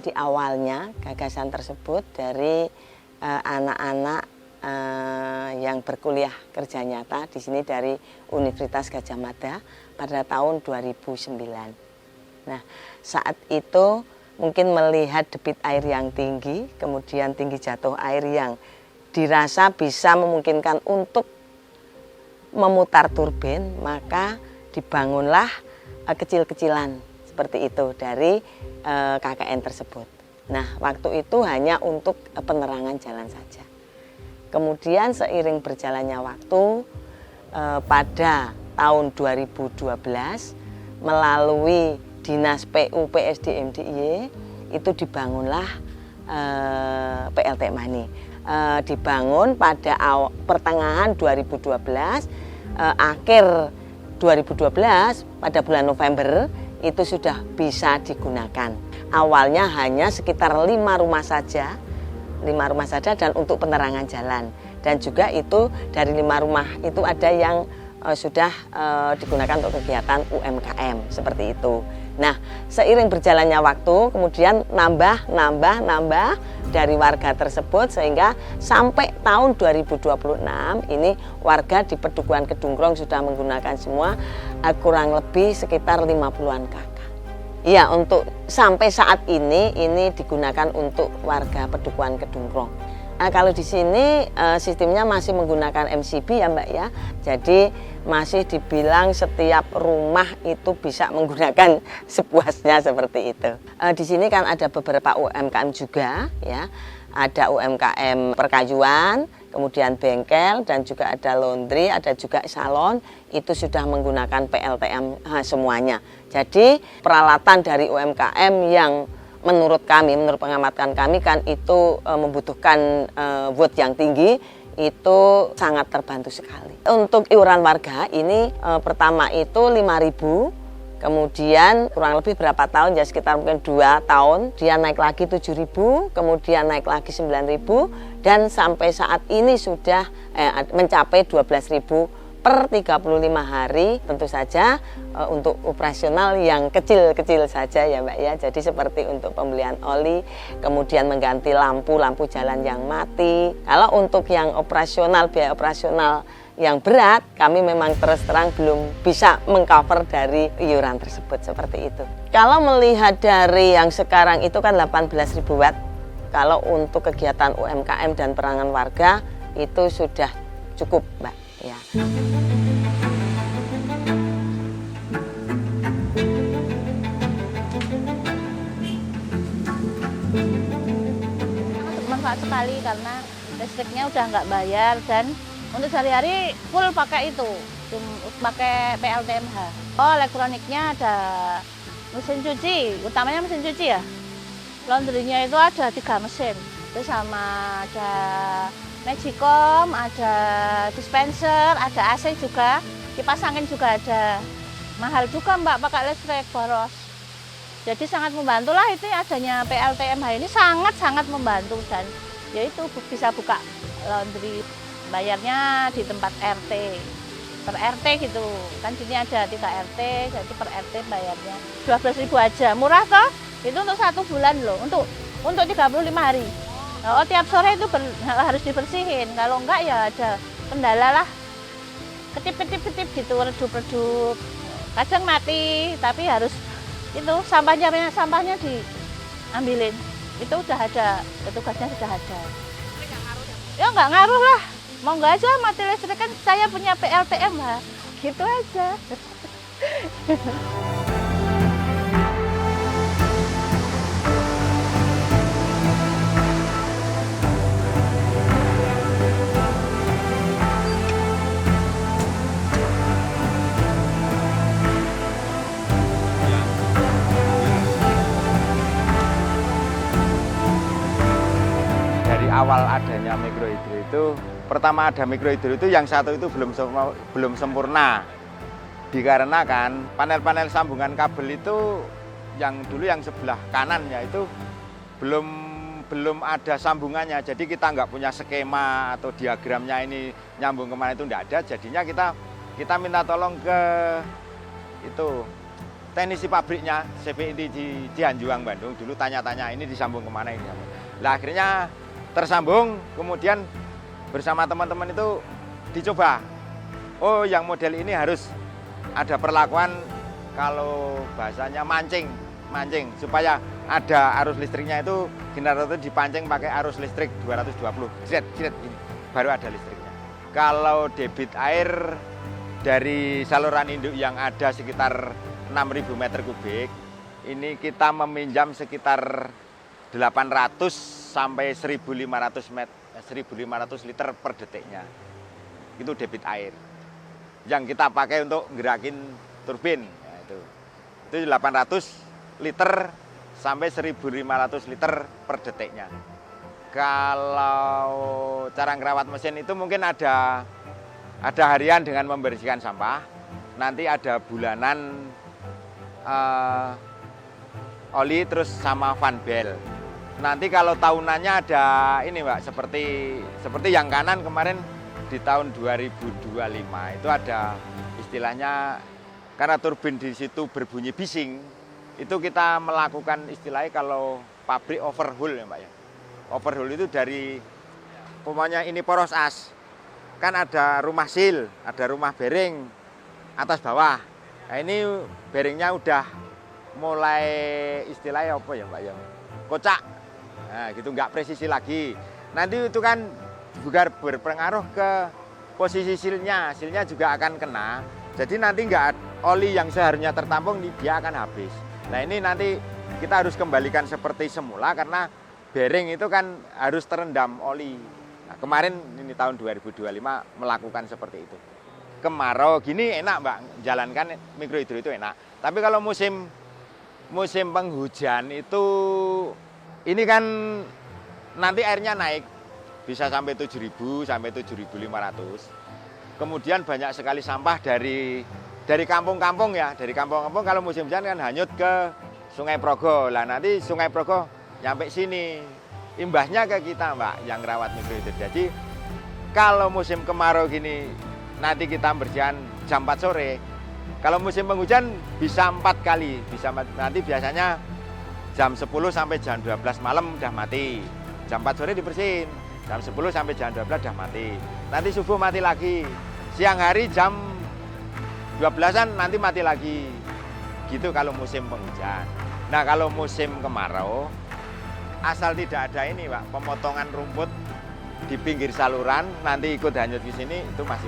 Jadi awalnya gagasan tersebut dari anak-anak yang berkuliah kerja nyata di sini dari Universitas Gadjah Mada pada tahun 2009. Nah, saat itu mungkin melihat debit air yang tinggi, kemudian tinggi jatuh air yang dirasa bisa memungkinkan untuk memutar turbin, maka dibangunlah kecil-kecilan seperti itu dari KKN tersebut. Nah, waktu itu hanya untuk penerangan jalan saja. Kemudian seiring berjalannya waktu, pada tahun 2012 melalui Dinas PU PSDM DIY itu dibangunlah PLT Mani. Dibangun pada pertengahan 2012, akhir 2012 pada bulan November itu sudah bisa digunakan. Awalnya hanya sekitar 5 rumah saja dan untuk penerangan jalan. Dan juga itu dari 5 rumah itu ada yang sudah digunakan untuk kegiatan UMKM seperti itu. Nah, seiring berjalannya waktu kemudian nambah dari warga tersebut sehingga sampai tahun 2026 ini warga di Pedukuhan Kedungkrong sudah menggunakan semua kurang lebih sekitar 50-an kakak. Iya, untuk sampai saat ini digunakan untuk warga Pedukuhan Kedungkrong. Nah, kalau di sini sistemnya masih menggunakan MCB ya Mbak ya. Jadi masih dibilang setiap rumah itu bisa menggunakan sepuasnya seperti itu. Di sini kan ada beberapa UMKM juga ya. Ada UMKM perkayuan, kemudian bengkel dan juga ada laundry, ada juga salon. Itu sudah menggunakan PLTM semuanya. Jadi peralatan dari UMKM yang menurut pengamatan kami kan itu membutuhkan watt yang tinggi, itu sangat terbantu sekali. Untuk iuran warga ini pertama itu 5.000, kemudian kurang lebih berapa tahun ya sekitar mungkin 2 tahun dia naik lagi 7.000, kemudian naik lagi 9.000 dan sampai saat ini sudah mencapai 12.000 per 35 hari. Tentu saja untuk operasional yang kecil-kecil saja ya Mbak ya. Jadi seperti untuk pembelian oli, kemudian mengganti lampu jalan yang mati. Kalau untuk yang operasional, biaya operasional yang berat, kami memang terus terang belum bisa mengcover dari iuran tersebut seperti itu. Kalau melihat dari yang sekarang itu kan 18.000 watt. Kalau untuk kegiatan UMKM dan perangan warga itu sudah cukup Mbak ya. Bermanfaat sekali karena listriknya udah nggak bayar dan untuk sehari-hari full pakai itu, pakai PLTMH. Oh, elektroniknya ada mesin cuci, utamanya mesin cuci ya. Laundrynya itu ada 3 mesin, itu sama ada Magicom, ada dispenser, ada AC juga, kipas angin juga ada. Mahal juga Mbak pakai listrik boros. Jadi sangat membantu lah itu adanya PLTMH ini sangat membantu dan yaitu bisa buka laundry. Bayarnya di tempat RT, per RT gitu. Kan sini ada 3 RT, jadi per RT bayarnya 12.000 aja. Murah toh? Itu untuk 1 bulan loh, untuk 35 hari. Oh, tiap sore itu harus dibersihin. Kalau enggak ya ada kendala lah. Ketip gitu, redup. Kadang mati, tapi harus itu sampahnya diambilin. Itu udah ada, petugasnya sudah ada. Ya enggak ngaruh lah. Mau enggak aja mati listrik kan saya punya PLTM lah. Gitu aja. Awal adanya mikrohidro itu, pertama ada mikrohidro itu yang satu itu belum sempurna, dikarenakan panel-panel sambungan kabel itu yang dulu yang sebelah kanan ya itu belum ada sambungannya, jadi kita nggak punya skema atau diagramnya ini nyambung kemana itu nggak ada, jadinya kita minta tolong ke itu teknisi pabriknya CPI di Cianjuang, Bandung, dulu tanya-tanya ini disambung kemana ini. Nah, akhirnya tersambung, kemudian bersama teman-teman itu dicoba. Oh, yang model ini harus ada perlakuan kalau bahasanya mancing supaya ada arus listriknya itu generator dipancing pakai arus listrik 220 jret ini baru ada listriknya. Kalau debit air dari saluran induk yang ada sekitar 6.000 meter kubik, ini kita meminjam sekitar 800 sampai 1.500 liter per detiknya. Itu debit air yang kita pakai untuk gerakin turbin. Ya, itu 800 liter sampai 1.500 liter per detiknya. Kalau cara ngerawat mesin itu mungkin ada harian dengan membersihkan sampah, nanti ada bulanan oli terus sama fan belt. Nanti kalau tahunannya ada ini Mbak, seperti yang kanan kemarin di tahun 2025 itu ada istilahnya karena turbin di situ berbunyi bising, itu kita melakukan istilahnya kalau pabrik overhaul ya Mbak ya. Overhaul itu dari pokoknya ini poros as. Kan ada rumah sil, ada rumah bearing atas bawah. Nah, ini bearingnya udah mulai istilahnya apa ya Mbak ya? Kocak. Nah, gitu nggak presisi lagi. Nanti itu kan juga berpengaruh ke posisi silnya juga akan kena. Jadi nanti nggak oli yang seharusnya tertampung dia akan habis. Nah ini nanti kita harus kembalikan seperti semula karena bearing itu kan harus terendam oli. Nah, kemarin ini tahun 2025 melakukan seperti itu. Kemarau gini enak Mbak, jalankan mikrohidro itu enak. Tapi kalau musim penghujan itu ini kan nanti airnya naik bisa sampai 7.000 sampai 7.500. Kemudian banyak sekali sampah dari kampung-kampung ya, dari kampung-kampung kalau musim hujan kan hanyut ke Sungai Progo. Lah nanti Sungai Progo nyampe sini. Imbasnya ke kita Mbak yang rawat mikrohidro. Jadi kalau musim kemarau gini nanti kita bersihan jam 4 sore. Kalau musim penghujan bisa 4 kali, nanti biasanya jam 10 sampai jam 12 malam udah mati. Jam 4 sore dibersihin. Jam 10 sampai jam 12 udah mati. Nanti subuh mati lagi. Siang hari jam 12-an nanti mati lagi. Gitu kalau musim penghujan. Nah, kalau musim kemarau asal tidak ada ini, Pak, pemotongan rumput di pinggir saluran nanti ikut hanyut di sini itu masih.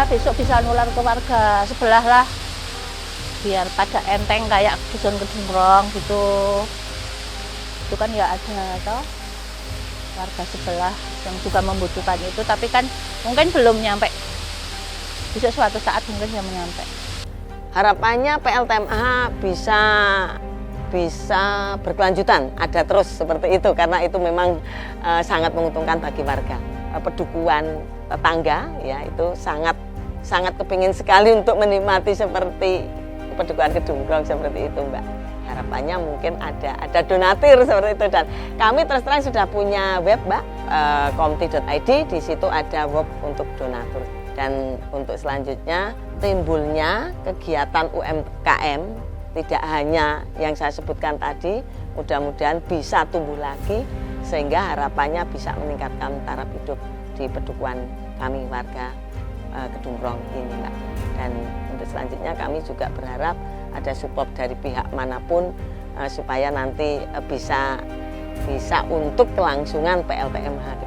Besok bisa nular ke warga sebelah lah, biar pada enteng kayak dusun Kedungrong gitu. Itu kan ya ada toh warga sebelah yang juga membutuhkan itu, tapi kan mungkin belum nyampe. Bisa suatu saat mungkin yang nyampe. Harapannya PLTMH bisa berkelanjutan, ada terus seperti itu karena itu memang sangat menguntungkan bagi warga. Pedukuhan tetangga ya itu sangat kepingin sekali untuk menikmati seperti pedukuhan Kedungrong seperti itu Mbak. Harapannya mungkin ada donatur seperti itu, dan kami terus terang sudah punya web Mbak, komti.id, di situ ada web untuk donatur. Dan untuk selanjutnya timbulnya kegiatan UMKM tidak hanya yang saya sebutkan tadi, mudah-mudahan bisa tumbuh lagi sehingga harapannya bisa meningkatkan taraf hidup di pedukuhan kami warga Kedungrong ini Mbak. Dan untuk selanjutnya kami juga berharap ada support dari pihak manapun supaya nanti bisa untuk kelangsungan PLTMH